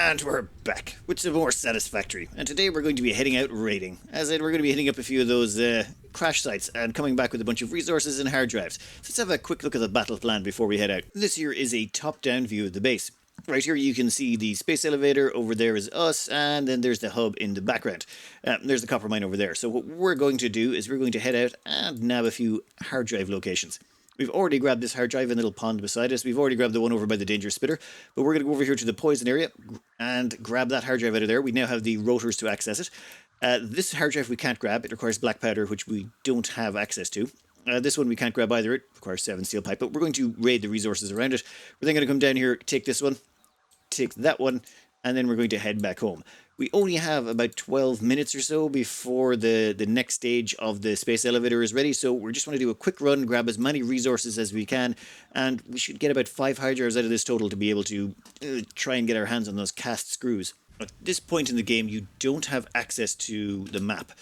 And we're back with some more Satisfactory. And today we're going to be heading out raiding. As in, we're going to be hitting up a few of those crash sites and coming back with a bunch of resources and hard drives. So let's have a quick look at the battle plan before we head out. This here is a top-down view of the base. Right here you can see the space elevator, over there is us, and then there's the hub in the background. There's the copper mine over there. So what we're going to do is we're going to head out and nab a few hard drive locations. We've already grabbed this hard drive in the little pond beside us. We've already grabbed the one over by the danger spitter. But we're going to go over here to the poison area and grab that hard drive out of there. We now have the rotors to access it. This hard drive we can't grab. It requires black powder, which we don't have access to. This one we can't grab either. It requires 7 steel pipe. But we're going to raid the resources around it. We're then going to come down here, take this one, take that one, and then we're going to head back home. We only have about 12 minutes or so before the next stage of the space elevator is ready, so we just want to do a quick run, grab as many resources as we can, and we should get about 5 hard drives out of this total to be able to try and get our hands on those cast screws. At this point in the game, you don't have access to the map.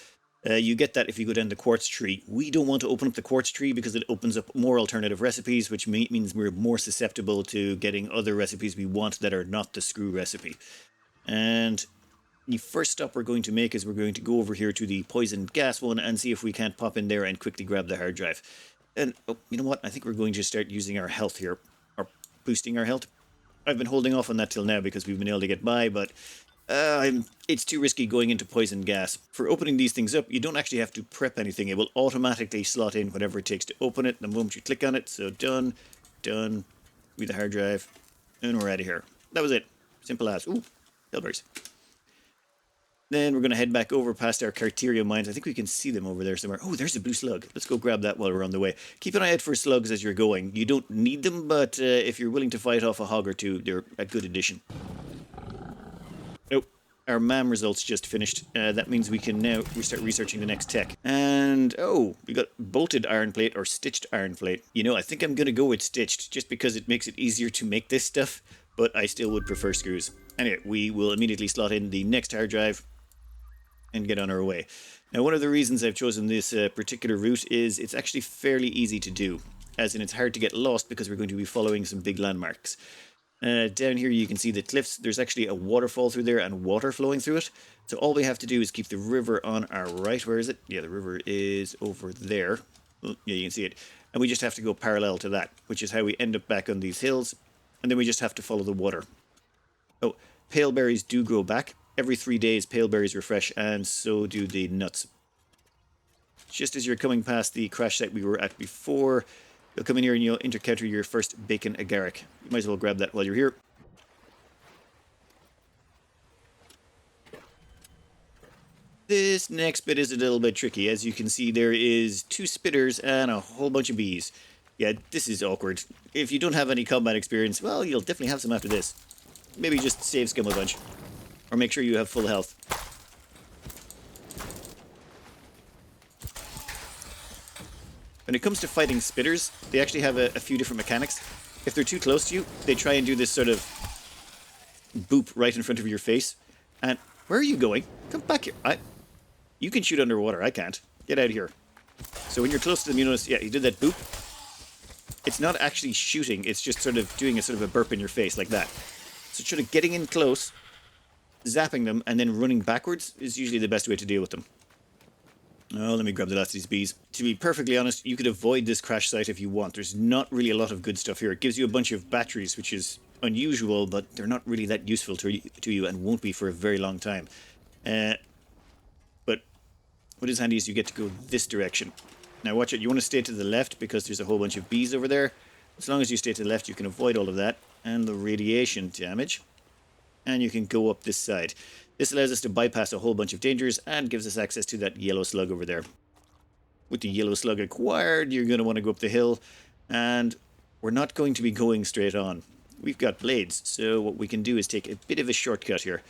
You get that if you go down the quartz tree. We don't want to open up the quartz tree because it opens up more alternative recipes, which means we're more susceptible to getting other recipes we want that are not the screw recipe. And the first stop we're going to make is we're going to go over here to the poisoned gas one and see if we can't pop in there and quickly grab the hard drive. And, oh, you know what? I think we're going to start using our health here, or boosting our health. I've been holding off on that till now because we've been able to get by, but it's too risky going into poison gas. For opening these things up, you don't actually have to prep anything. It will automatically slot in whatever it takes to open it the moment you click on it. So done, with the hard drive, and we're out of here. That was it. Simple as. Ooh, hellberries. Then we're going to head back over past our caterium mines. I think we can see them over there somewhere. Oh, there's a blue slug. Let's go grab that while we're on the way. Keep an eye out for slugs as you're going. You don't need them, but if you're willing to fight off a hog or two, they're a good addition. Oh, our MAM results just finished. That means we can now start researching the next tech. And, oh, we got bolted iron plate or stitched iron plate. You know, I think I'm going to go with stitched just because it makes it easier to make this stuff, but I still would prefer screws. Anyway, we will immediately slot in the next hard drive and get on our way. Now, one of the reasons I've chosen this particular route is it's actually fairly easy to do, as in it's hard to get lost because we're going to be following some big landmarks. Down here you can see the cliffs. There's actually a waterfall through there and water flowing through it. So all we have to do is keep the river on our right. Where is it? Yeah, the river is over there. Oh, yeah, you can see it. And we just have to go parallel to that, which is how we end up back on these hills. And then we just have to follow the water. Oh, pale berries do grow back. Every 3 days, pale berries refresh, and so do the nuts. Just as you're coming past the crash site we were at before, you'll come in here and you'll encounter your first bacon agaric. You might as well grab that while you're here. This next bit is a little bit tricky. As you can see, there is 2 spitters and a whole bunch of bees. Yeah, this is awkward. If you don't have any combat experience, well, you'll definitely have some after this. Maybe just save scum a bunch. Or make sure you have full health. When it comes to fighting spitters, they actually have a few different mechanics. If they're too close to you, they try and do this sort of boop right in front of your face. And where are you going? Come back here. You can shoot underwater. I can't. Get out of here. So when you're close to them, you notice, yeah, you did that boop. It's not actually shooting. It's just sort of doing a sort of a burp in your face like that. So sort of getting in close, zapping them, and then running backwards is usually the best way to deal with them. Oh, let me grab the last of these bees. To be perfectly honest, you could avoid this crash site if you want. There's not really a lot of good stuff here. It gives you a bunch of batteries, which is unusual, but they're not really that useful to you and won't be for a very long time. But what is handy is you get to go this direction. Now watch it, you want to stay to the left because there's a whole bunch of bees over there. As long as you stay to the left, you can avoid all of that and the radiation damage. And you can go up this side. This allows us to bypass a whole bunch of dangers and gives us access to that yellow slug over there. With the yellow slug acquired, you're going to want to go up the hill, and we're not going to be going straight on. We've got blades, so what we can do is take a bit of a shortcut here.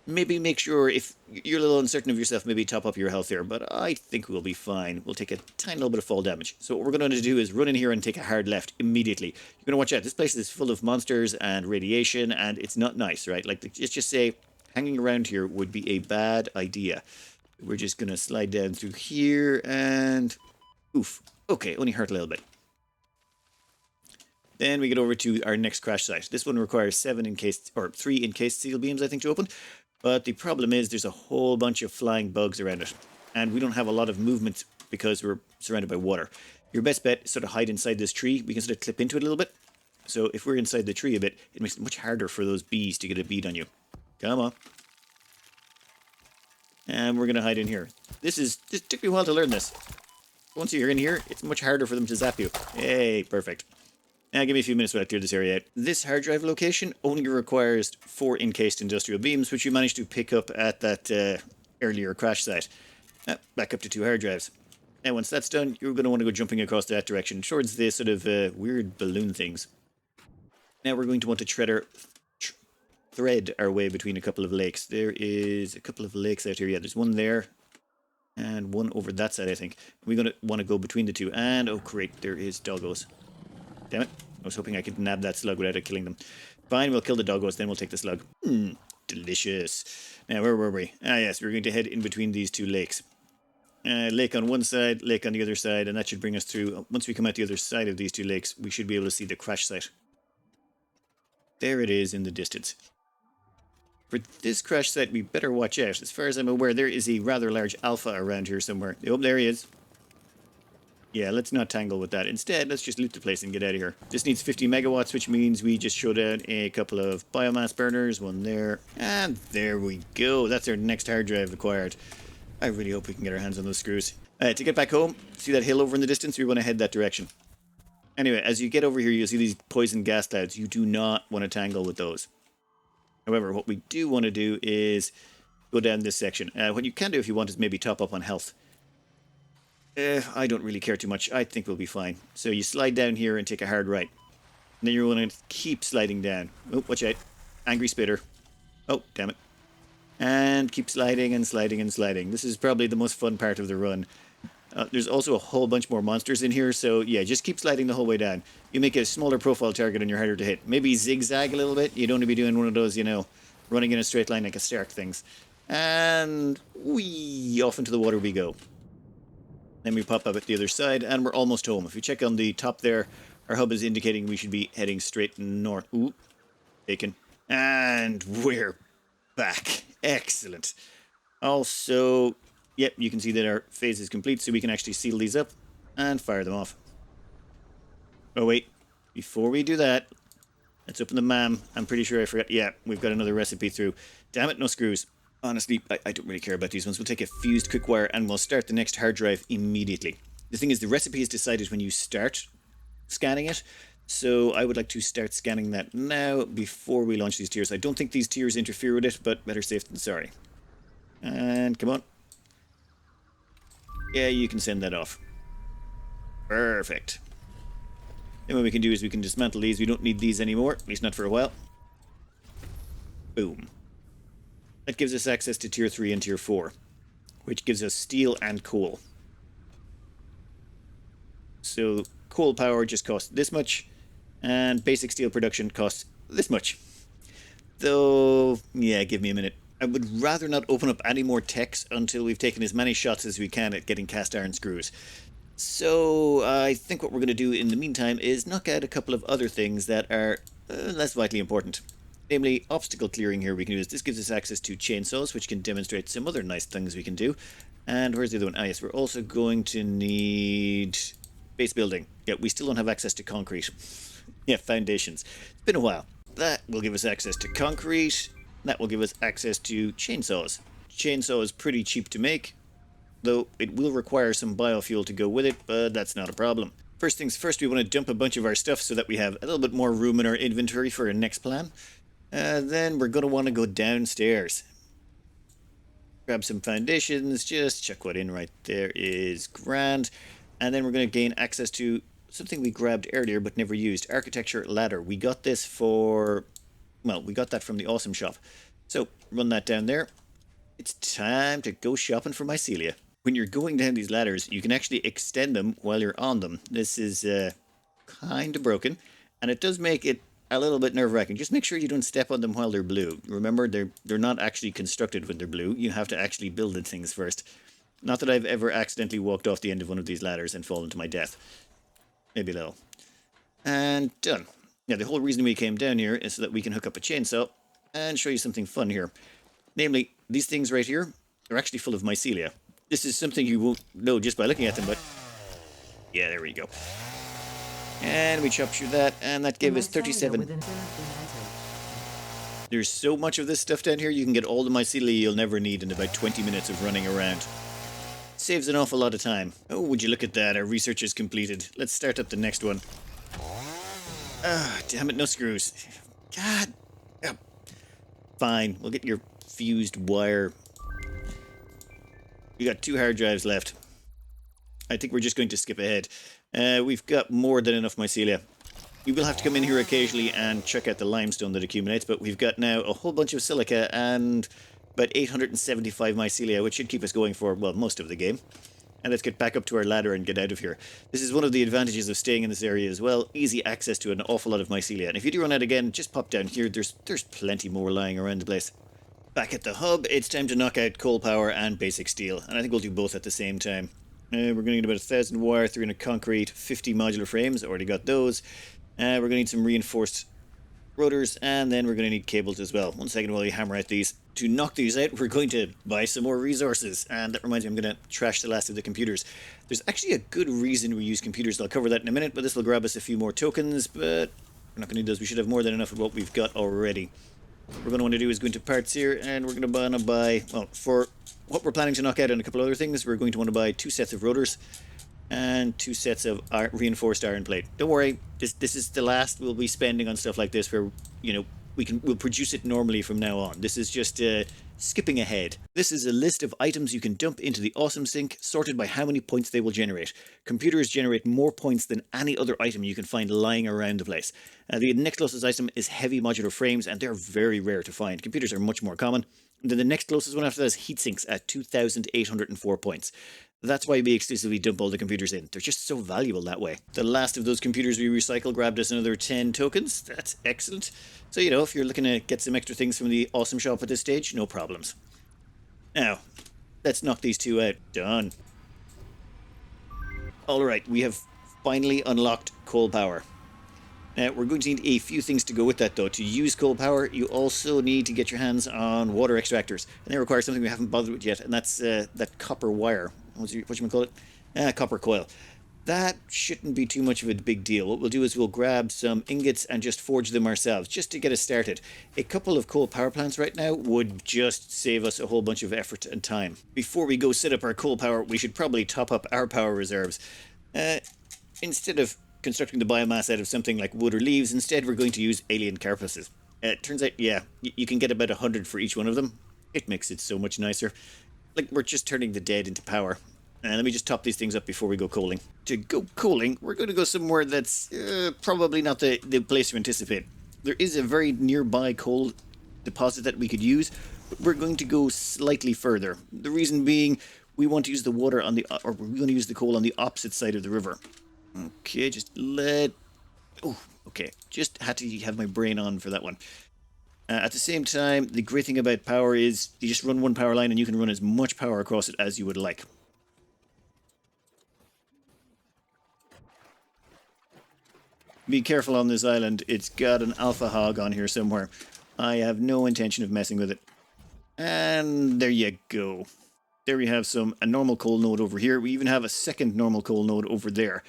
Maybe make sure, if you're a little uncertain of yourself, maybe top up your health here, but I think we'll be fine. We'll take a tiny little bit of fall damage. So what we're going to do is run in here and take a hard left immediately. You're going to watch out. This place is full of monsters and radiation, and it's not nice, right? Like, let's just say hanging around here would be a bad idea. We're just going to slide down through here, and oof. Okay, only hurt a little bit. Then we get over to our next crash site. This one requires 3 encased steel beams, I think, to open. But the problem is there's a whole bunch of flying bugs around it. And we don't have a lot of movement because we're surrounded by water. Your best bet is sort of hide inside this tree. We can sort of clip into it a little bit. So if we're inside the tree a bit, it makes it much harder for those bees to get a bead on you. Come on. And we're going to hide in here. This took me a while to learn this. Once you're in here, it's much harder for them to zap you. Hey, perfect. Now give me a few minutes while I clear this area out. This hard drive location only requires 4 encased industrial beams, which you managed to pick up at that earlier crash site. Back up to 2 hard drives. And once that's done, you're going to want to go jumping across that direction towards the sort of weird balloon things. Now we're going to want to thread our way between a couple of lakes. There is a couple of lakes out here. Yeah, there's one there. And one over that side, I think. We're going to want to go between the two. And, oh great, there is doggos. Damn it. I was hoping I could nab that slug without it killing them. Fine, we'll kill the doggos, then we'll take the slug. Delicious. Now, where were we? Ah, yes, we're going to head in between these 2 lakes. Lake on one side, lake on the other side, and that should bring us through. Once we come out the other side of these 2 lakes, we should be able to see the crash site. There it is in the distance. For this crash site, we better watch out. As far as I'm aware, there is a rather large alpha around here somewhere. Oh, there he is. Yeah, let's not tangle with that. Instead, let's just loot the place and get out of here. This needs 50 megawatts, which means we just show down a couple of biomass burners. One there. And there we go. That's our next hard drive acquired. I really hope we can get our hands on those screws. To get back home, see that hill over in the distance? We want to head that direction. Anyway, as you get over here, you'll see these poison gas clouds. You do not want to tangle with those. However, what we do want to do is go down this section. What you can do if you want is maybe top up on health. I don't really care too much. I think we'll be fine. So you slide down here and take a hard right. And then you're going to keep sliding down. Oh, watch out. Angry spitter. Oh, damn it. And keep sliding and sliding and sliding. This is probably the most fun part of the run. There's also a whole bunch more monsters in here, so yeah, just keep sliding the whole way down. You make a smaller profile target and you're harder to hit. Maybe zigzag a little bit. You don't want to be doing one of those, you know, running in a straight line like a Stark things. And whee, off into the water we go. Then we pop up at the other side, and we're almost home. If you check on the top there, our hub is indicating we should be heading straight north. Ooh, taken. And we're back. Excellent. Also, yep, you can see that our phase is complete, so we can actually seal these up and fire them off. Oh, wait. Before we do that, let's open the MAM. I'm pretty sure I forgot. Yeah, we've got another recipe through. Damn it, no screws. Honestly, I don't really care about these ones. We'll take a fused quick wire and we'll start the next hard drive immediately. The thing is, the recipe is decided when you start scanning it. So I would like to start scanning that now before we launch these tiers. I don't think these tiers interfere with it, but better safe than sorry. And come on. Yeah, you can send that off. Perfect. Then what we can do is we can dismantle these. We don't need these anymore, at least not for a while. Boom. That gives us access to tier 3 and tier 4, which gives us steel and coal. So coal power just costs this much, and basic steel production costs this much. Though, yeah, give me a minute. I would rather not open up any more techs until we've taken as many shots as we can at getting cast iron screws. So I think what we're going to do in the meantime is knock out a couple of other things that are less vitally important. Namely, obstacle clearing here we can do this gives us access to chainsaws, which can demonstrate some other nice things we can do. And where's the other one? Ah, yes, we're also going to need base building. Yeah, we still don't have access to concrete. Yeah, foundations. It's been a while. That will give us access to concrete. That will give us access to chainsaws. Chainsaw is pretty cheap to make, though it will require some biofuel to go with it, but that's not a problem. First things first, we want to dump a bunch of our stuff so that we have a little bit more room in our inventory for our next plan. Then we're going to want to go downstairs. Grab some foundations, just chuck what in right there is grand. And then we're going to gain access to something we grabbed earlier but never used. Architecture ladder. We got this for... well, we got that from the Awesome Shop. So, run that down there. It's time to go shopping for mycelia. When you're going down these ladders, you can actually extend them while you're on them. This is kind of broken, and it does make it a little bit nerve-wracking. Just make sure you don't step on them while they're blue. Remember, they're not actually constructed when they're blue. You have to actually build the things first. Not that I've ever accidentally walked off the end of one of these ladders and fallen to my death. Maybe a little. And done. Now, the whole reason we came down here is so that we can hook up a chainsaw and show you something fun here. Namely, these things right here are actually full of mycelia. This is something you won't know just by looking at them, but yeah, there we go. And we chop through that, and that gave us 37. There's so much of this stuff down here, you can get all the mycelia you'll never need in about 20 minutes of running around. Saves an awful lot of time. Oh, would you look at that, our research is completed. Let's start up the next one. Ah, damn it, no screws. God. Oh. Fine, we'll get your fused wire. We got 2 hard drives left. I think we're just going to skip ahead. We've got more than enough mycelia. We will have to come in here occasionally and check out the limestone that accumulates, but we've got now a whole bunch of silica and about 875 mycelia, which should keep us going for, well, most of the game. And let's get back up to our ladder and get out of here. This is one of the advantages of staying in this area as well. Easy access to an awful lot of mycelia. And if you do run out again, just pop down here. There's plenty more lying around the place. Back at the hub, it's time to knock out coal power and basic steel. And I think we'll do both at the same time. We're going to need about 1,000 wire, 300 concrete, 50 modular frames. Already got those. We're going to need some reinforced rotors, and then we're going to need cables as well. 1 second while we hammer out these. To knock these out, we're going to buy some more resources, and that reminds me, I'm going to trash the last of the computers. There's actually a good reason we use computers. I'll cover that in a minute, but this will grab us a few more tokens, but we're not going to need those. We should have more than enough of what we've got already. What we're going to want to do is go into parts here, and we're going to buy, well, for what we're planning to knock out and a couple other things, we're going to want to buy 2 sets of rotors and 2 sets of reinforced iron plate. Don't worry, this is the last we'll be spending on stuff like this, where, you know, we'll produce it normally from now on. This is just skipping ahead. This is a list of items you can dump into the Awesome Sink, sorted by how many points they will generate. Computers generate more points than any other item you can find lying around the place. The next closest item is heavy modular frames, and they're very rare to find. Computers are much more common. And then the next closest one after that is heat sinks at 2,804 points. That's why we exclusively dump all the computers in. They're just so valuable that way. The last of those computers we recycle grabbed us another 10 tokens. That's excellent. So, you know, if you're looking to get some extra things from the Awesome Shop at this stage, no problems. Now, let's knock these 2 out. Done. Alright, we have finally unlocked coal power. Now, we're going to need a few things to go with that, though. To use coal power, you also need to get your hands on water extractors. And they require something we haven't bothered with yet, and that's that copper wire. What you call it? Copper coil. That shouldn't be too much of a big deal. What we'll do is we'll grab some ingots and just forge them ourselves, just to get us started. A couple of coal power plants right now would just save us a whole bunch of effort and time. Before we go set up our coal power, we should probably top up our power reserves. Instead of constructing the biomass out of something like wood or leaves, instead we're going to use alien carapaces. It turns out, yeah, you can get about 100 for each one of them. It makes it so much nicer. Like, we're just turning the dead into power. Let me just top these things up before we go coaling. To go coaling, we're going to go somewhere that's probably not the place you anticipate. There is a very nearby coal deposit that we could use, but we're going to go slightly further. The reason being, we want to use the water on the, or we're going to use the coal on the opposite side of the river. Okay, okay. Just had to have my brain on for that one. At the same time, the great thing about power is you just run one power line and you can run as much power across it as you would like. Be careful on this island. It's got an alpha hog on here somewhere. I have no intention of messing with it. And there you go. There we have a normal coal node over here. We even have a second normal coal node over there.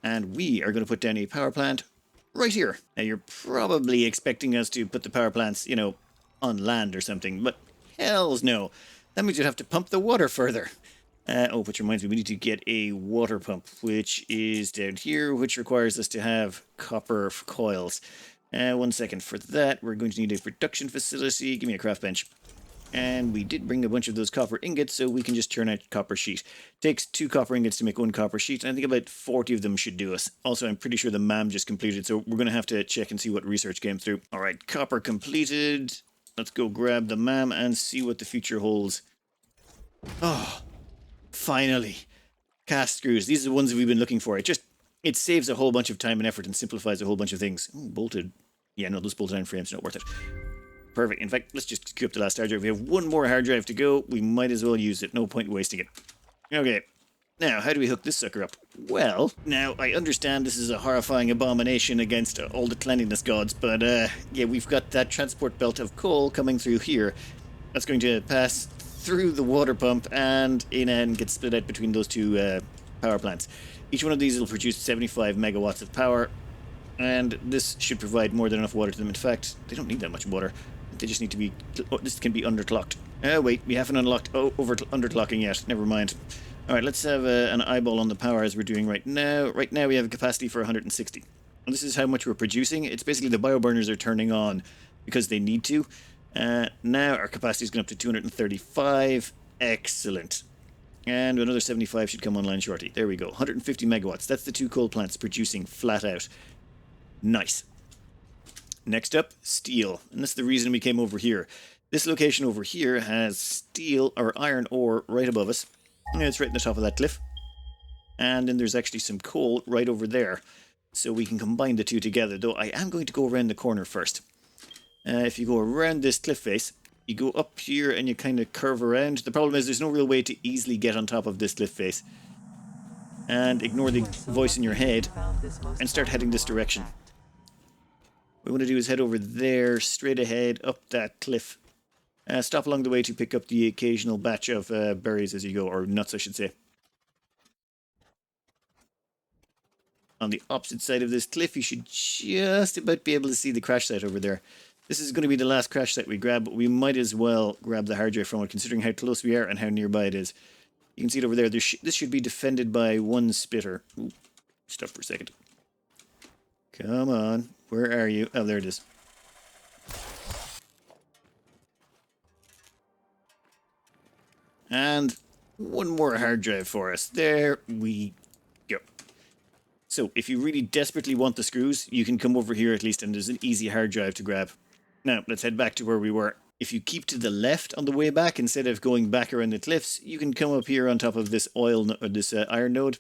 And we are going to put down a power plant right here. Now, you're probably expecting us to put the power plants, you know, on land or something, but hells no. That means you'd have to pump the water further. Which reminds me, we need to get a water pump, which is down here, which requires us to have copper coils. 1 second. For that, we're going to need a production facility. Give me a craft bench. And we did bring a bunch of those copper ingots, so we can just turn out copper sheet. Takes 2 copper ingots to make 1 copper sheet, and I think about 40 of them should do us. Also, I'm pretty sure the MAM just completed, so we're going to have to check and see what research came through. Alright, copper completed. Let's go grab the MAM and see what the future holds. Oh, finally. Cast screws. These are the ones that we've been looking for. It saves a whole bunch of time and effort and simplifies a whole bunch of things. Ooh, bolted. Yeah, no, those bolted iron frames are not worth it. Perfect. In fact, let's just queue up the last hard drive. We have 1 more hard drive to go. We might as well use it. No point wasting it. Okay. Now, how do we hook this sucker up? Well, now, I understand this is a horrifying abomination against all the cleanliness gods, but, yeah, we've got that transport belt of coal coming through here. That's going to pass through the water pump and in and get split out between those two power plants. Each one of these will produce 75 megawatts of power, and this should provide more than enough water to them. In fact, they don't need that much water. They just need to be... Oh, this can be underclocked. Oh, wait, we haven't unlocked... Oh, underclocking yet. Never mind. Alright, let's have an eyeball on the power as we're doing right now. Right now we have a capacity for 160. And this is how much we're producing. It's basically the bioburners are turning on because they need to. Now our capacity is going up to 235. Excellent. And another 75 should come online shortly. There we go. 150 megawatts. That's the two coal plants producing flat out. Nice. Next up, steel. And that's the reason we came over here. This location over here has steel or iron ore right above us. And it's right in the top of that cliff. And then there's actually some coal right over there. So we can combine the two together. Though I am going to go around the corner first. If you go around this cliff face, you go up here and you kind of curve around. The problem is there's no real way to easily get on top of this cliff face. And ignore the voice in your head and start heading this direction. What we want to do is head over there, straight ahead, up that cliff. Stop along the way to pick up the occasional batch of berries as you go, or nuts I should say. On the opposite side of this cliff, you should just about be able to see the crash site over there. This is going to be the last crash site we grab, but we might as well grab the hard drive from it, considering how close we are and how nearby it is. You can see it over there. This should be defended by one spitter. Ooh, stop for a second. Come on. Where are you? Oh, there it is. And one more hard drive for us. There we go. So, if you really desperately want the screws, you can come over here at least, and there's an easy hard drive to grab. Now, let's head back to where we were. If you keep to the left on the way back, instead of going back around the cliffs, you can come up here on top of this iron node.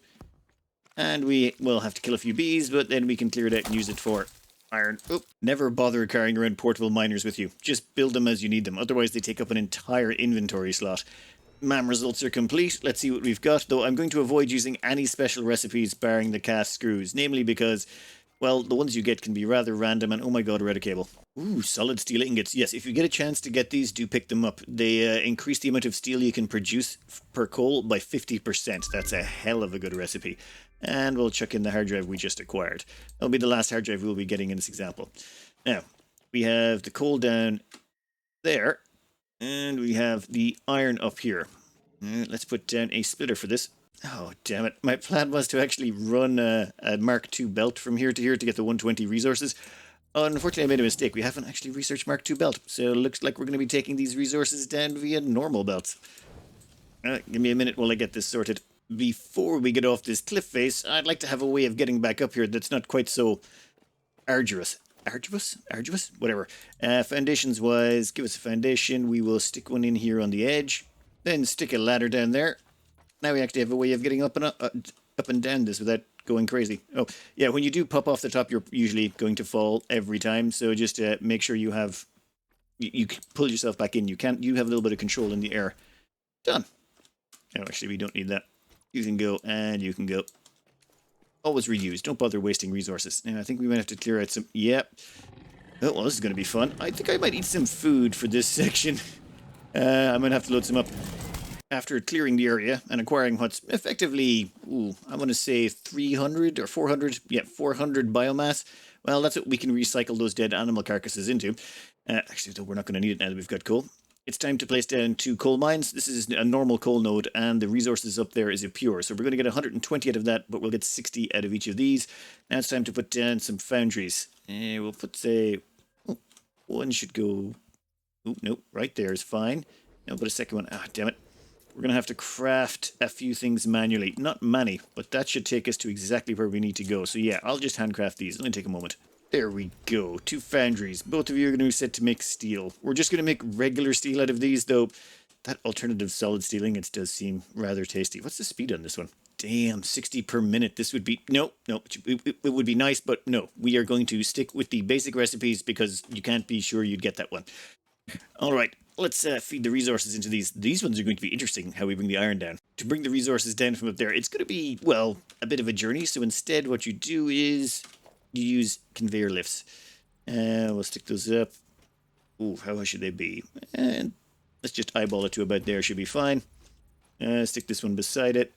And we will have to kill a few bees, but then we can clear it out and use it for iron. Oh, never bother carrying around portable miners with you. Just build them as you need them. Otherwise, they take up an entire inventory slot. MAM results are complete. Let's see what we've got, though I'm going to avoid using any special recipes barring the cast screws, namely because, well, the ones you get can be rather random, and oh my god, a red cable. Ooh, solid steel ingots. Yes, if you get a chance to get these, do pick them up. They increase the amount of steel you can produce per coal by 50%. That's a hell of a good recipe. And we'll chuck in the hard drive we just acquired. That'll be the last hard drive we'll be getting in this example. Now, we have the coal down there. And we have the iron up here. Let's put down a splitter for this. Oh, damn it. My plan was to actually run a Mark II belt from here to here to get the 120 resources. Unfortunately, I made a mistake. We haven't actually researched Mark II belt. So it looks like we're going to be taking these resources down via normal belts. Give me a minute while I get this sorted. Before we get off this cliff face, I'd like to have a way of getting back up here that's not quite so arduous. Arduous? Whatever. Foundations wise, give us a foundation. We will stick one in here on the edge. Then stick a ladder down there. Now we actually have a way of getting up and down this without going crazy. Oh, yeah, when you do pop off the top, you're usually going to fall every time. So just make sure you have... You pull yourself back in. You have a little bit of control in the air. Done. No, actually, we don't need that. You can go, and you can go. Always reuse. Don't bother wasting resources. Now, I think we might have to clear out some... Yep. Oh, well, this is going to be fun. I think I might eat some food for this section. I'm going to have to load some up. After clearing the area and acquiring what's effectively, I want to say 300 or 400. Yeah, 400 biomass. Well, that's what we can recycle those dead animal carcasses into. Actually, though, we're not going to need it now that we've got coal. It's time to place down 2 coal mines. This is a normal coal node, and the resources up there is a pure. So we're going to get 120 out of that, but we'll get 60 out of each of these. Now it's time to put down some foundries. We'll put, say, one should go... Oh, no, right there is fine. Now put a second one. Ah, damn it. We're going to have to craft a few things manually. Not many, but that should take us to exactly where we need to go. So yeah, I'll just handcraft these. It'll only take a moment. There we go. 2 foundries. Both of you are going to be set to make steel. We're just going to make regular steel out of these, though. That alternative solid steel ingots does seem rather tasty. What's the speed on this one? Damn, 60 per minute. This would be... No. It would be nice, but no. We are going to stick with the basic recipes because you can't be sure you'd get that one. All right. let's feed the resources into these. These ones are going to be interesting, how we bring the iron down. To bring the resources down from up there, it's going to be, well, a bit of a journey. So instead, what you do is you use conveyor lifts. We'll stick those up. Ooh, how high should they be? And let's just eyeball it to about there. Should be fine. Stick this one beside it.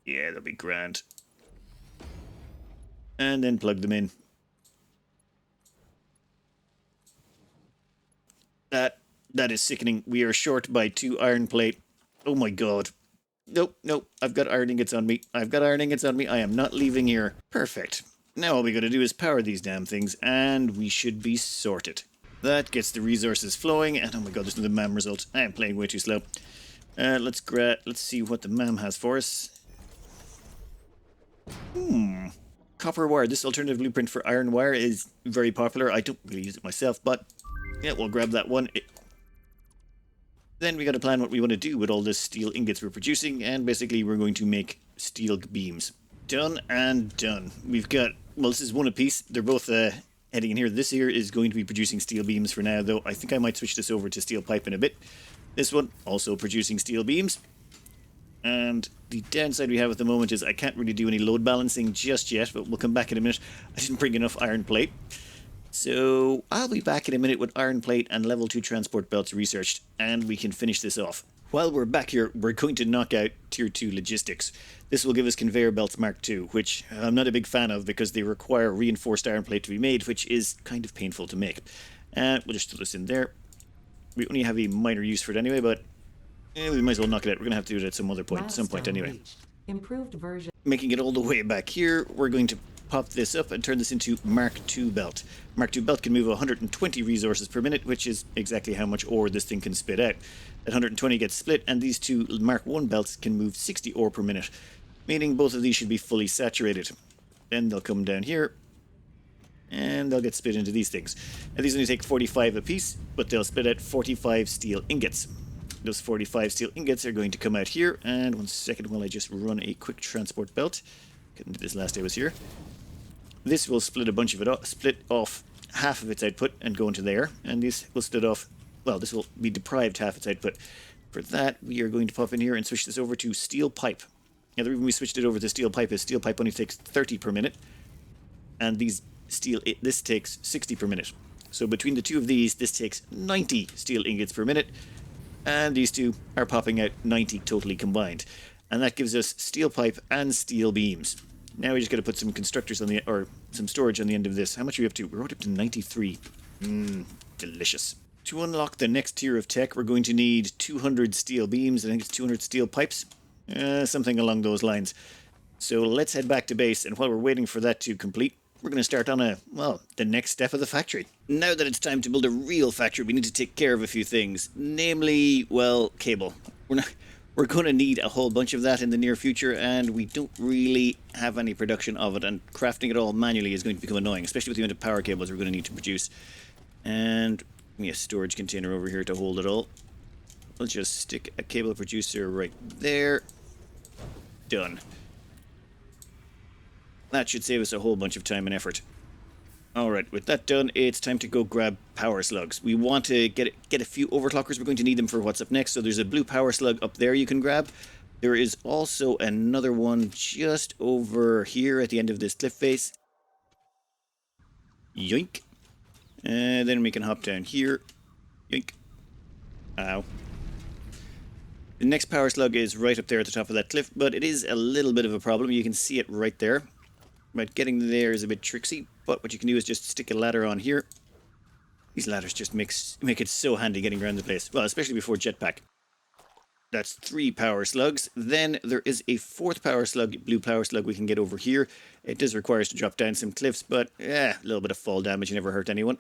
Yeah, that'll be grand. And then plug them in. That is sickening. We are short by 2 iron plate. Oh my god. Nope, nope. I've got iron ingots on me. I've got iron ingots on me. I am not leaving here. Perfect. Now all we gotta do is power these damn things, and we should be sorted. That gets the resources flowing, and oh my god, there's another MAM result. I am playing way too slow. Let's see what the MAM has for us. Copper wire. This alternative blueprint for iron wire is very popular. I don't really use it myself, but yeah, we'll grab that one. Then we got to plan what we want to do with all this steel ingots we're producing, and basically we're going to make steel beams. Done and done. We've got, well, this is one apiece. They're both heading in here. This here is going to be producing steel beams for now, though I think I might switch this over to steel pipe in a bit. This one also producing steel beams. And the downside we have at the moment is I can't really do any load balancing just yet, but we'll come back in a minute. I didn't bring enough iron plate. So I'll be back in a minute with iron plate and level 2 transport belts researched, and we can finish this off. While we're back here, we're going to knock out Tier 2 logistics. This will give us conveyor belts Mark II, which I'm not a big fan of because they require reinforced iron plate to be made, which is kind of painful to make. And we'll just throw this in there. We only have a minor use for it anyway, but we might as well knock it out. We're going to have to do it at some other point, at some point anyway. Improved version. Making it all the way back here, we're going to pop this up and turn this into Mark II belt. Mark II belt can move 120 resources per minute, which is exactly how much ore this thing can spit out. That 120 gets split, and these 2 Mark I belts can move 60 ore per minute, meaning both of these should be fully saturated. Then they'll come down here, and they'll get split into these things. Now these only take 45 apiece, but they'll spit out 45 steel ingots. Those 45 steel ingots are going to come out here, and 1 second while I just run a quick transport belt. Couldn't do this last day I was here. This will split a bunch of it off, split off half of its output and go into there, and this will split off, well, this will be deprived half its output. For that, we are going to pop in here and switch this over to steel pipe. Now the reason we switched it over to steel pipe is steel pipe only takes 30 per minute, and this takes 60 per minute. So between the two of these, this takes 90 steel ingots per minute, and these two are popping out 90 totally combined. And that gives us steel pipe and steel beams. Now we just got to put some constructors on the, or some storage on the end of this. How much are we up to? We're up to 93. Delicious. To unlock the next tier of tech, we're going to need 200 steel beams. I think it's 200 steel pipes. Something along those lines. So let's head back to base, and while we're waiting for that to complete, we're going to start on the next step of the factory. Now that it's time to build a real factory, we need to take care of a few things. Namely, well, cable. We're going to need a whole bunch of that in the near future, and we don't really have any production of it, and crafting it all manually is going to become annoying, especially with the amount of power cables we're going to need to produce. And give me a storage container over here to hold it all. We'll just stick a cable producer right there. Done. That should save us a whole bunch of time and effort. Alright, with that done, it's time to go grab power slugs. We want to get a few overclockers. We're going to need them for what's up next. So there's a blue power slug up there you can grab. There is also another one just over here at the end of this cliff face. Yoink. And then we can hop down here. Yoink. Ow. The next power slug is right up there at the top of that cliff, but it is a little bit of a problem. You can see it right there. But getting there is a bit tricksy, but what you can do is just stick a ladder on here. These ladders just make it so handy getting around the place. Well, especially before jetpack. That's 3 power slugs. Then there is a 4th power slug, blue power slug we can get over here. It does require us to drop down some cliffs, but a little bit of fall damage never hurt anyone.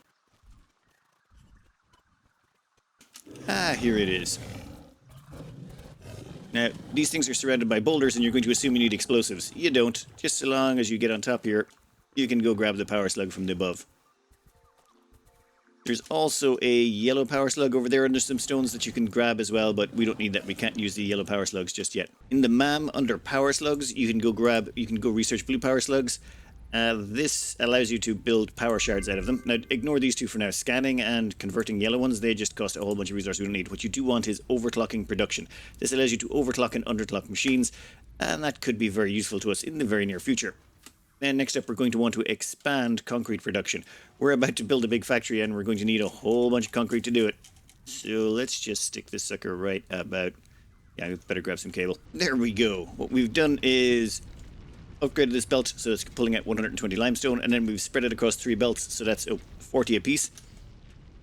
Ah, here it is. Now, these things are surrounded by boulders, and you're going to assume you need explosives. You don't. Just so long as you get on top here, you can go grab the power slug from the above. There's also a yellow power slug over there under some stones that you can grab as well, but we don't need that. We can't use the yellow power slugs just yet. In the MAM, under power slugs, you can go research blue power slugs, This allows you to build power shards out of them. Now, ignore these two for now. Scanning and converting yellow ones, they just cost a whole bunch of resources we don't need. What you do want is overclocking production. This allows you to overclock and underclock machines, and that could be very useful to us in the very near future. Then next up, we're going to want to expand concrete production. We're about to build a big factory, and we're going to need a whole bunch of concrete to do it. So let's just stick this sucker right about... Yeah, I better grab some cable. There we go. What we've done is upgraded this belt so it's pulling out 120 limestone, and then we've spread it across 3 belts, so that's 40 apiece.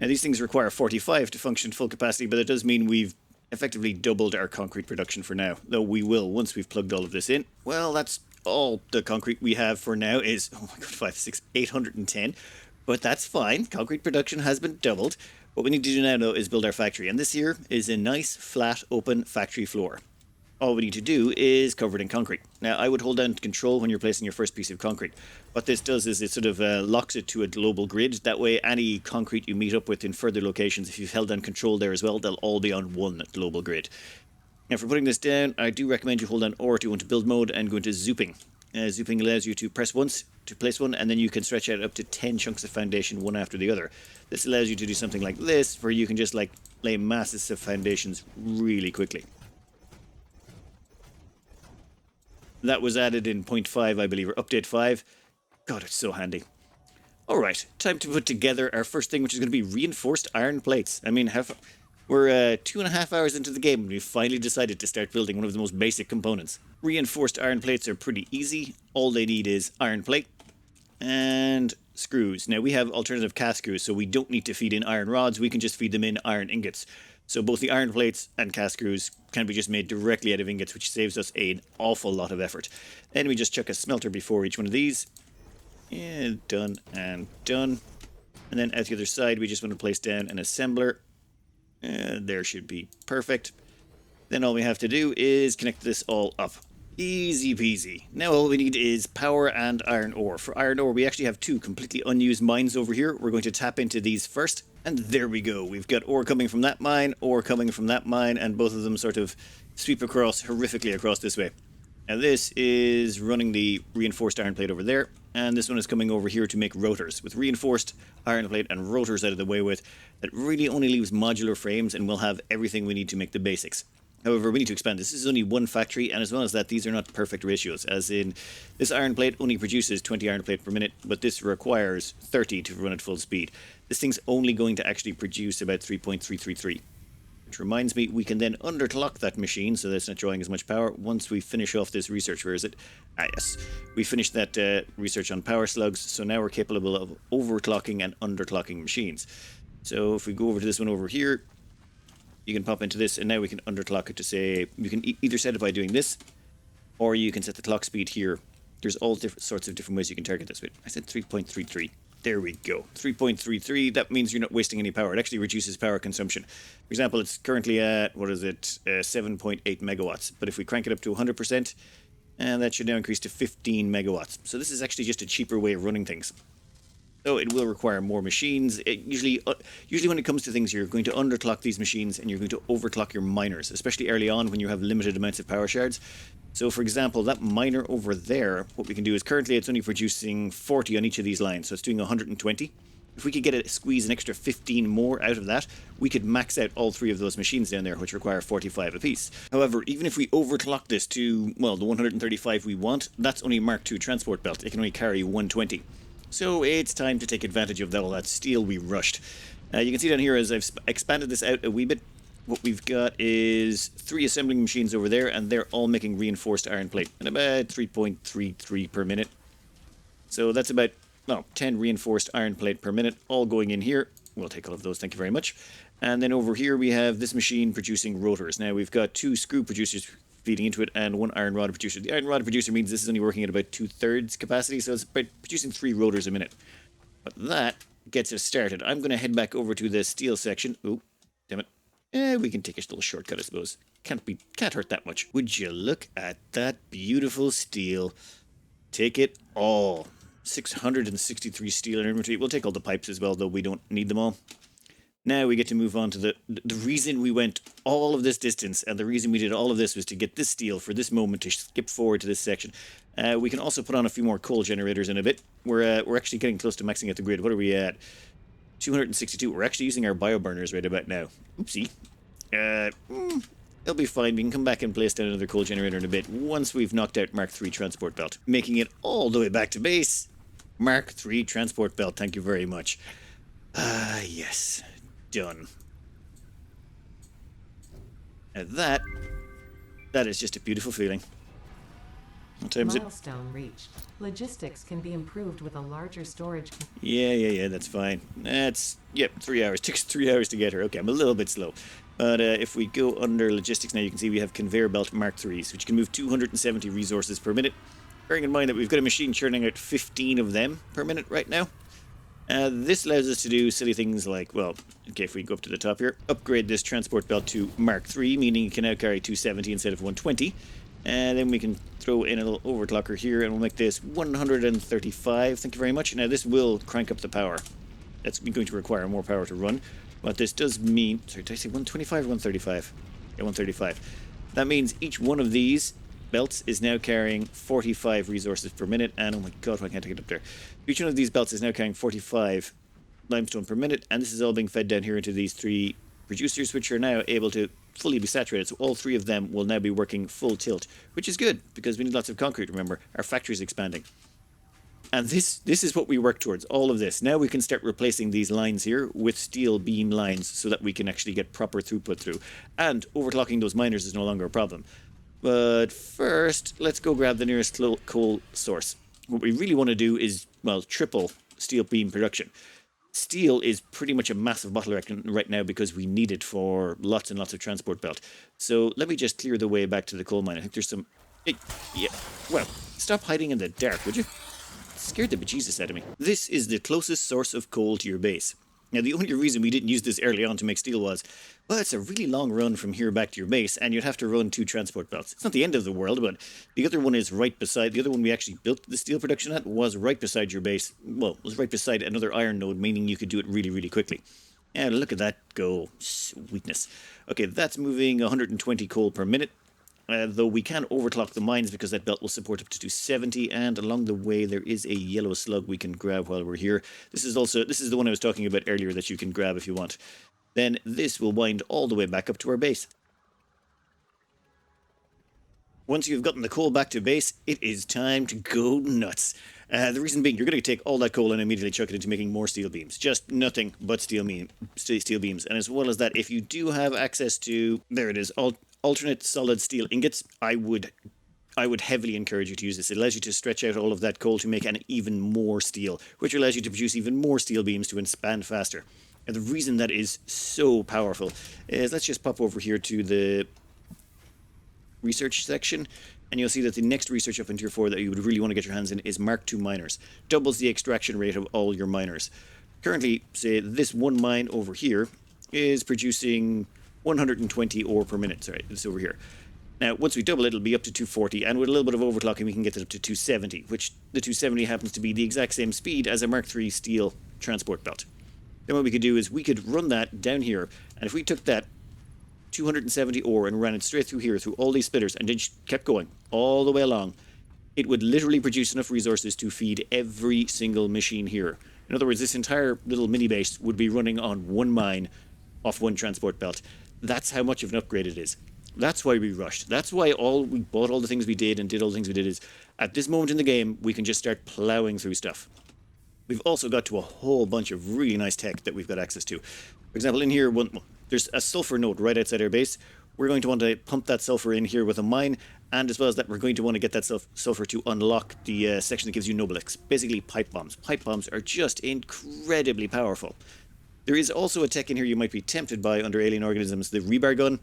Now these things require 45 to function full capacity, but it does mean we've effectively doubled our concrete production for now, though we will once we've plugged all of this in. Well, that's all the concrete we have for now is, oh my god, 5, 6, 810, but that's fine. Concrete production has been doubled. What we need to do now, though, is build our factory, and this here is a nice, flat, open factory floor. All we need to do is cover it in concrete. Now, I would hold down control when you're placing your first piece of concrete. What this does is it sort of locks it to a global grid. That way, any concrete you meet up with in further locations, if you've held down control there as well, they'll all be on one global grid. Now, for putting this down, I do recommend you hold down R to go into build mode and go into zooping. Zooping allows you to press once to place one, and then you can stretch out up to 10 chunks of foundation, one after the other. This allows you to do something like this, where you can just like lay masses of foundations really quickly. That was added in 0.5, I believe, or update 5. God, it's so handy. Alright, time to put together our first thing, which is going to be reinforced iron plates. I mean, we're 2.5 hours into the game and we've finally decided to start building one of the most basic components. Reinforced iron plates are pretty easy. All they need is iron plate and screws. Now, we have alternative cast screws, so we don't need to feed in iron rods. We can just feed them in iron ingots. So both the iron plates and cast screws can be just made directly out of ingots, which saves us an awful lot of effort. Then we just chuck a smelter before each one of these. Yeah, done and done. And then out the other side, we just want to place down an assembler. There should be perfect. Then all we have to do is connect this all up. Easy peasy. Now all we need is power and iron ore. For iron ore, we actually have 2 completely unused mines over here. We're going to tap into these first. And there we go. We've got ore coming from that mine, ore coming from that mine, and both of them sort of sweep across, horrifically across this way. Now this is running the reinforced iron plate over there, and this one is coming over here to make rotors. With reinforced iron plate and rotors out of the way with, that really only leaves modular frames, and we'll have everything we need to make the basics. However, we need to expand this. This is only one factory, and as well as that, these are not perfect ratios, as in this iron plate only produces 20 iron plate per minute, but this requires 30 to run at full speed. This thing's only going to actually produce about 3.333. Which reminds me, we can then underclock that machine so that it's not drawing as much power once we finish off this research. Where is it? Ah, yes. We finished that research on power slugs, so now we're capable of overclocking and underclocking machines. So if we go over to this one over here, you can pop into this, and now we can underclock it to say, you can either set it by doing this, or you can set the clock speed here. There's all different sorts of different ways you can target this with. I said 3.33. There we go. 3.33, that means you're not wasting any power. It actually reduces power consumption. For example, it's currently at, 7.8 megawatts. But if we crank it up to 100%, and that should now increase to 15 megawatts. So this is actually just a cheaper way of running things. So it will require more machines. Usually when it comes to things, you're going to underclock these machines and you're going to overclock your miners, especially early on when you have limited amounts of power shards. So for example, that miner over there, what we can do is currently it's only producing 40 on each of these lines, so it's doing 120. If we could get it, squeeze an extra 15 more out of that, we could max out all 3 of those machines down there, which require 45 apiece. However, even if we overclock this to, well, the 135 we want, that's only Mark II transport belt. It can only carry 120. So it's time to take advantage of all that steel we rushed. You can see down here as I've expanded this out a wee bit, what we've got is 3 assembling machines over there, and they're all making reinforced iron plate at about 3.33 per minute. So that's about, well, 10 reinforced iron plate per minute, all going in here. We'll take all of those, thank you very much. And then over here we have this machine producing rotors. Now we've got 2 screw producers feeding into it and 1 iron rod producer. The iron rod producer means this is only working at about 2/3 capacity, so it's about producing 3 rotors a minute. But that gets us started. I'm going to head back over to the steel section. Oh, damn it. We can take a little shortcut, I suppose. Can't hurt that much. Would you look at that beautiful steel? Take it all. 663 steel in inventory. We'll take all the pipes as well, though we don't need them all. Now we get to move on to the reason we went all of this distance, and the reason we did all of this was to get this steel for this moment to skip forward to this section. We can also put on a few more coal generators in a bit. We're actually getting close to maxing out the grid. What are we at? 262. We're actually using our bioburners right about now. Oopsie. It'll be fine. We can come back and place down another coal generator in a bit once we've knocked out Mark III transport belt. Making it all the way back to base. Mark III transport belt. Thank you very much. Yes. Done. Now that is just a beautiful feeling. What time is it? Milestone reached. Logistics can be improved with a larger storage. Yeah, that's fine. Yep, 3 hours. Took us 3 hours to get her. Okay, I'm a little bit slow. But if we go under logistics now, you can see we have conveyor belt Mark IIIs, which can move 270 resources per minute. Bearing in mind that we've got a machine churning out 15 of them per minute right now. This allows us to do silly things like, well, okay, if we go up to the top here, upgrade this transport belt to Mark III, meaning it can now carry 270 instead of 120. And then we can throw in a little overclocker here, and we'll make this 135. Thank you very much. Now, this will crank up the power. That's going to require more power to run. But this does mean... Sorry, did I say 125 or 135? Yeah, 135. That means each one of these belts is now carrying 45 resources per minute. And, oh my god, why can't I get up there? Each one of these belts is now carrying 45 limestone per minute. And this is all being fed down here into these 3 producers, which are now able to fully be saturated. So all 3 of them will now be working full tilt, which is good because we need lots of concrete. Remember, our factory's expanding. And this is what we work towards, all of this. Now we can start replacing these lines here with steel beam lines so that we can actually get proper throughput through. And overclocking those miners is no longer a problem. But first, let's go grab the nearest coal source. What we really want to do is, well, triple steel beam production. Steel is pretty much a massive bottleneck right now because we need it for lots and lots of transport belt. So let me just clear the way back to the coal mine. I think there's some... Yeah, well, stop hiding in the dark, would you? Scared the bejesus out of me. This is the closest source of coal to your base. Now, the only reason we didn't use this early on to make steel was, well, it's a really long run from here back to your base, and you'd have to run 2 transport belts. It's not the end of the world, but the other one is right beside... The other one we actually built the steel production at was right beside your base. Well, was right beside another iron node, meaning you could do it really, really quickly. And look at that go. Sweetness. Okay, that's moving 120 coal per minute. Though we can overclock the mines because that belt will support up to 270, and along the way there is a yellow slug we can grab while we're here. This is the one I was talking about earlier that you can grab if you want. Then this will wind all the way back up to our base. Once you've gotten the coal back to base, it is time to go nuts. The reason being, you're going to take all that coal and immediately chuck it into making more steel beams. Just nothing but steel beams. And as well as that, if you do have access to, there it is, alternate solid steel ingots, I would heavily encourage you to use this. It allows you to stretch out all of that coal to make an even more steel, which allows you to produce even more steel beams to expand faster. And the reason that is so powerful is, let's just pop over here to the research section, and you'll see that the next research up in tier 4 that you would really want to get your hands in is Mark II miners. Doubles the extraction rate of all your miners. Currently, say this one mine over here is producing 120 ore per minute. Sorry, it's over here. Now, once we double it, it'll be up to 240, and with a little bit of overclocking, we can get it up to 270, which the 270 happens to be the exact same speed as a Mark III steel transport belt. Then what we could do is we could run that down here, and if we took that 270 ore and ran it straight through here, through all these splitters, and then kept going all the way along, it would literally produce enough resources to feed every single machine here. In other words, this entire little mini base would be running on one mine off one transport belt. That's how much of an upgrade it is. That's why we rushed. That's why we bought all the things we did and did all the things we did, is at this moment in the game, we can just start plowing through stuff. We've also got to a whole bunch of really nice tech that we've got access to. For example, in here, there's a sulfur node right outside our base. We're going to want to pump that sulfur in here with a mine, and as well as that, we're going to want to get that sulfur to unlock the section that gives you Noblix. Basically, pipe bombs. Pipe bombs are just incredibly powerful. There is also a tech in here you might be tempted by under alien organisms, the rebar gun.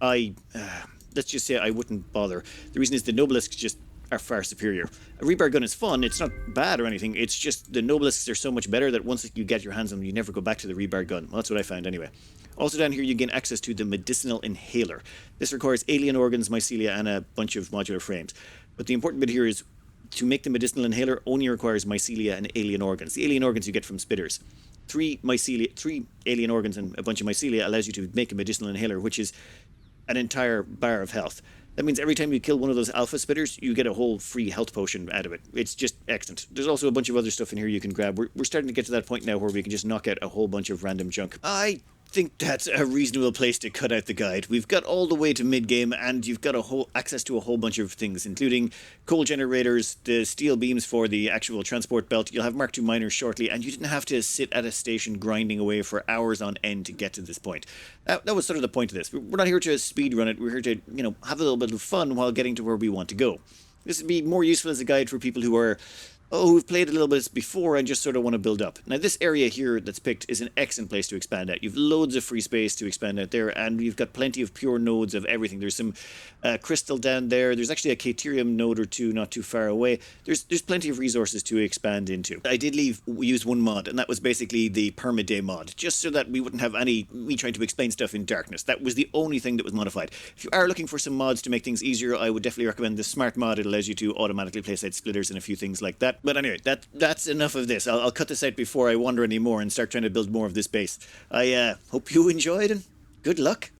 Let's just say I wouldn't bother. The reason is the Nobelisks just are far superior. A rebar gun is fun, it's not bad or anything, it's just the Nobelisks are so much better that once you get your hands on them, you never go back to the rebar gun. Well, that's what I found anyway. Also down here you gain access to the medicinal inhaler. This requires alien organs, mycelia, and a bunch of modular frames. But the important bit here is, to make the medicinal inhaler only requires mycelia and alien organs. The alien organs you get from spitters. three alien organs and a bunch of mycelia allows you to make a medicinal inhaler, which is an entire bar of health. That means every time you kill one of those alpha spitters, you get a whole free health potion out of it. It's just excellent. There's also a bunch of other stuff in here you can grab. We're starting to get to that point now where we can just knock out a whole bunch of random junk. I think that's a reasonable place to cut out the guide. We've got all the way to mid-game, and you've got access to a whole bunch of things, including coal generators, the steel beams for the actual transport belt. You'll have Mark II miners shortly, and you didn't have to sit at a station grinding away for hours on end to get to this point. That was sort of the point of this. We're not here to speed run it. We're here to, have a little bit of fun while getting to where we want to go. This would be more useful as a guide for people who've played a little bit before and just sort of want to build up. Now, this area here that's picked is an excellent place to expand out. You've loads of free space to expand out there, and you've got plenty of pure nodes of everything. There's some crystal down there. There's actually a caterium node or two not too far away. There's plenty of resources to expand into. I did use one mod, and that was basically the Perma day mod, just so that we wouldn't have me trying to explain stuff in darkness. That was the only thing that was modified. If you are looking for some mods to make things easier, I would definitely recommend the smart mod. It allows you to automatically place out splitters and a few things like that. But anyway, that's enough of this. I'll cut this out before I wander anymore and start trying to build more of this base. I hope you enjoyed, and good luck.